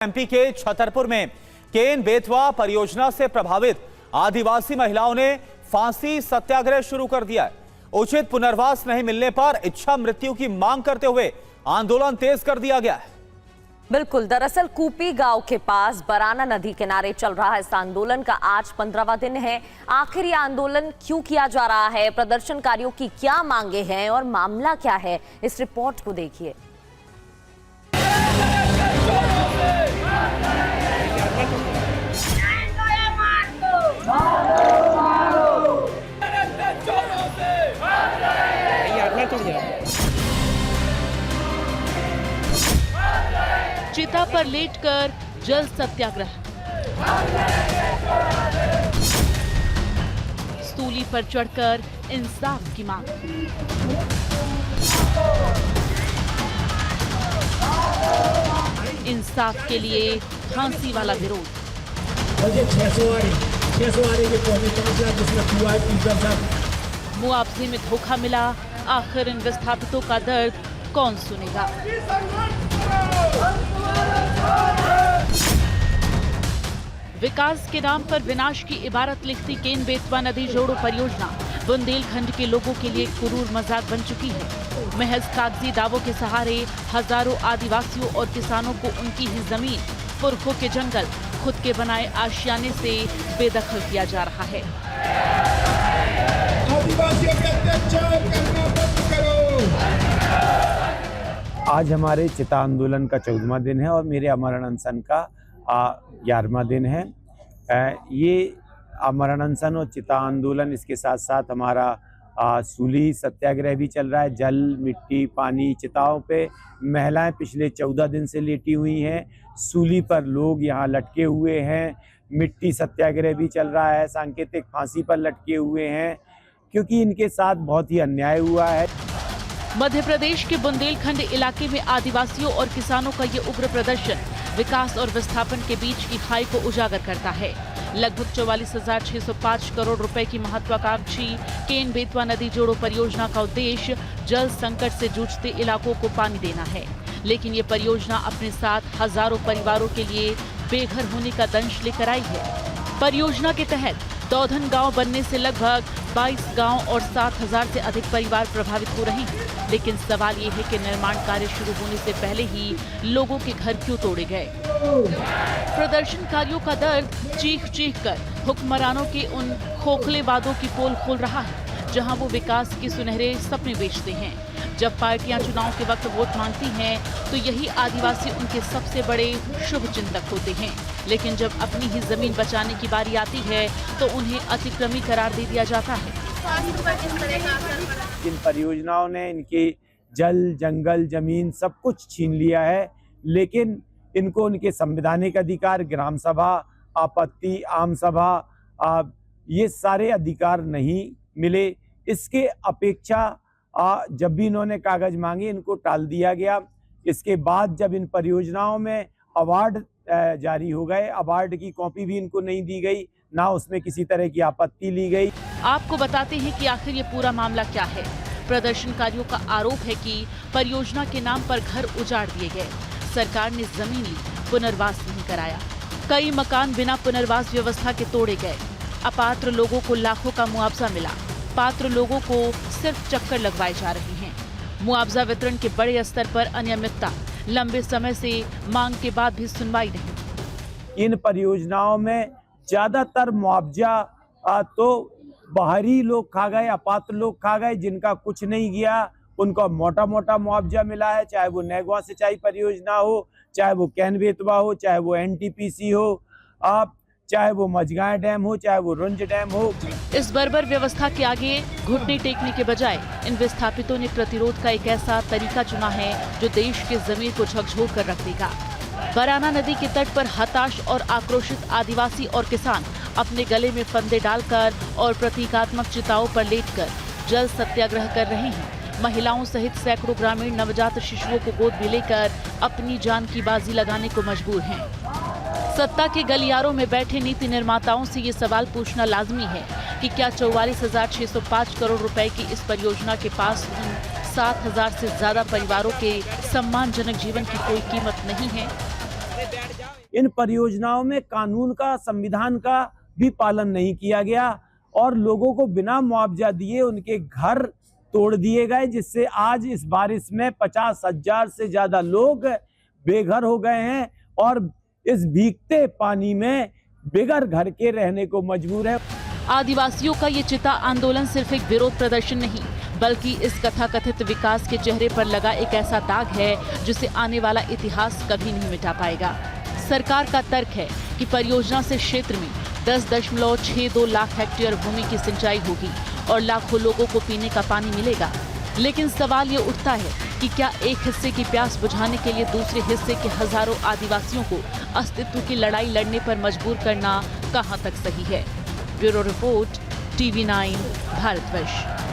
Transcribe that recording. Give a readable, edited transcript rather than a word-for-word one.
MP के छतरपुर में केन बेतवा परियोजना से प्रभावित आदिवासी महिलाओं ने फांसी सत्याग्रह शुरू कर दिया है। उचित पुनर्वास नहीं मिलने पर इच्छा मृत्यु की मांग करते हुए आंदोलन तेज कर दिया गया है। बिल्कुल, दरअसल कूपी गांव के पास बराना नदी किनारे चल रहा इस आंदोलन का आज 15वां दिन है। आखिर ये आंदोलन क्यों किया जा रहा है, प्रदर्शनकारियों की क्या मांगे हैं और मामला क्या है, इस रिपोर्ट को देखिए। चिता पर लेटकर जल सत्याग्रह, सूली पर चढ़कर इंसाफ की मांग, इंसाफ के लिए फांसी वाला विरोध। मुआवजे में धोखा मिला, आखिर इन विस्थापितों का दर्द कौन सुनेगा। विकास के नाम पर विनाश की इबारत लिखती केन बेतवा नदी जोड़ो परियोजना बुंदेलखंड के लोगों के लिए क्रूर मजाक बन चुकी है। महज कागजी दावों के सहारे हजारों आदिवासियों और किसानों को उनकी ही जमीन, पुरखों के जंगल, खुद के बनाए आशियाने से बेदखल किया जा रहा है। आदिवासियों के अत्याचार करना बंद करो। आज हमारे चिता आंदोलन का 14वां दिन है और मेरे अमरण अनशन का 11वां दिन है। ये अमरण अनशन और चिता आंदोलन, इसके साथ साथ हमारा सूली सत्याग्रह भी चल रहा है। जल, मिट्टी, पानी, चिताओं पे महिलाएं पिछले 14 दिन से लेटी हुई हैं। सूली पर लोग यहाँ लटके हुए हैं। मिट्टी सत्याग्रह भी चल रहा है। सांकेतिक फांसी पर लटके हुए हैं क्योंकि इनके साथ बहुत ही अन्याय हुआ है। मध्य प्रदेश के बुंदेलखंड इलाके में आदिवासियों और किसानों का ये उग्र प्रदर्शन विकास और विस्थापन के बीच की खाई को उजागर करता है। लगभग 44,605 करोड़ रुपए की महत्वाकांक्षी केन बेतवा नदी जोड़ो परियोजना का उद्देश्य जल संकट से जूझते इलाकों को पानी देना है, लेकिन ये परियोजना अपने साथ हजारों परिवारों के लिए बेघर होने का दंश लेकर आई है। परियोजना के तहत दौधन गांव बनने से लगभग 22 गांव और 7,000 से अधिक परिवार प्रभावित हो रहे हैं, लेकिन सवाल ये है कि निर्माण कार्य शुरू होने से पहले ही लोगों के घर क्यों तोड़े गए। प्रदर्शनकारियों का दर्द चीख चीख कर हुक्मरानों के उन खोखले वादों की पोल खोल रहा है जहां वो विकास के सुनहरे सपने बेचते हैं। जब पार्टियां चुनाव के वक्त वोट मांगती हैं तो यही आदिवासी उनके सबसे बड़े शुभ चिंतक होते हैं, लेकिन जब अपनी ही जमीन बचाने की बारी आती है तो उन्हें अतिक्रमी करार दे दिया जाता है। इन परियोजनाओं ने इनकी जल, जंगल, जमीन सब कुछ छीन लिया है, लेकिन इनको उनके संवैधानिक अधिकार, ग्राम सभा, आपत्ति, आम सभा, ये सारे अधिकार नहीं मिले। इसके अपेक्षा जब भी इन्होंने कागज मांगे इनको टाल दिया गया। इसके बाद जब इन परियोजनाओं में अवार्ड जारी हो गए, अवार्ड की कॉपी भी इनको नहीं दी गई, ना उसमें किसी तरह की आपत्ति ली गई। आपको बताते हैं कि आखिर ये पूरा मामला क्या है। प्रदर्शनकारियों का आरोप है कि परियोजना के नाम पर घर उजाड़ दिए गए, सरकार ने जमीन ली, पुनर्वास नहीं कराया। कई मकान बिना पुनर्वास व्यवस्था के तोड़े गए। अपात्र लोगों को लाखों का मुआवजा मिला, पात्र लोगों को सिर्फ चक्कर लगवाए जा रहे हैं। मुआवजा वितरण के बड़े स्तर पर अनियमितता, लंबे समय से मांग के बाद भी सुनवाई नहीं। इन परियोजनाओं में ज्यादातर मुआवजा तो बाहरी लोग खा गए, अपात्र लोग खा गए, जिनका कुछ नहीं गया उनको मोटा मोटा मुआवजा मिला है। चाहे वो नैगवा सिंचाई परियोजना हो, चाहे वो केन बेतवा हो, चाहे वो NTPC हो, चाहे वो मझगांव डैम हो, चाहे वो रुंज डैम हो। इस बर्बर व्यवस्था के आगे घुटने टेकने के बजाय इन विस्थापितों ने प्रतिरोध का एक ऐसा तरीका चुना है जो देश के जमीर को झकझोर कर रख देगा। बराना नदी के तट पर हताश और आक्रोशित आदिवासी और किसान अपने गले में फंदे डालकर और प्रतीकात्मक चिताओं पर लेटकर जल सत्याग्रह कर रहे हैं। महिलाओं सहित सैकड़ों ग्रामीण नवजात शिशुओं को गोद में लेकर अपनी जान की बाजी लगाने को मजबूर हैं। सत्ता के गलियारों में बैठे नीति निर्माताओं से ये सवाल पूछना लाजमी है कि क्या 44,605 करोड़ रुपए की इस परियोजना के पास 7,000 से ज्यादा परिवारों के सम्मानजनक जीवन की कोई कीमत नहीं है। इन परियोजनाओं में कानून का, संविधान का भी पालन नहीं किया गया और लोगों को बिना मुआवजा दिए उनके घर तोड़ दिए गए, जिससे आज इस बारिश में 50,000 से ज्यादा लोग बेघर हो गए हैं और इस भीगते पानी में बेघर घर के रहने को मजबूर है। आदिवासियों का ये चिता आंदोलन सिर्फ एक विरोध प्रदर्शन नहीं, बल्कि इस कथाकथित विकास के चेहरे पर लगा एक ऐसा दाग है जिसे आने वाला इतिहास कभी नहीं मिटा पाएगा। सरकार का तर्क है कि परियोजना से क्षेत्र में 10.62 लाख हेक्टेयर भूमि की सिंचाई होगी और लाखों लोगों को पीने का पानी मिलेगा। लेकिन सवाल ये उठता है कि क्या एक हिस्से की प्यास बुझाने के लिए दूसरे हिस्से के हजारों आदिवासियों को अस्तित्व की लड़ाई लड़ने पर मजबूर करना कहां तक सही है। Bureau report, TV9, Bharatvarsh.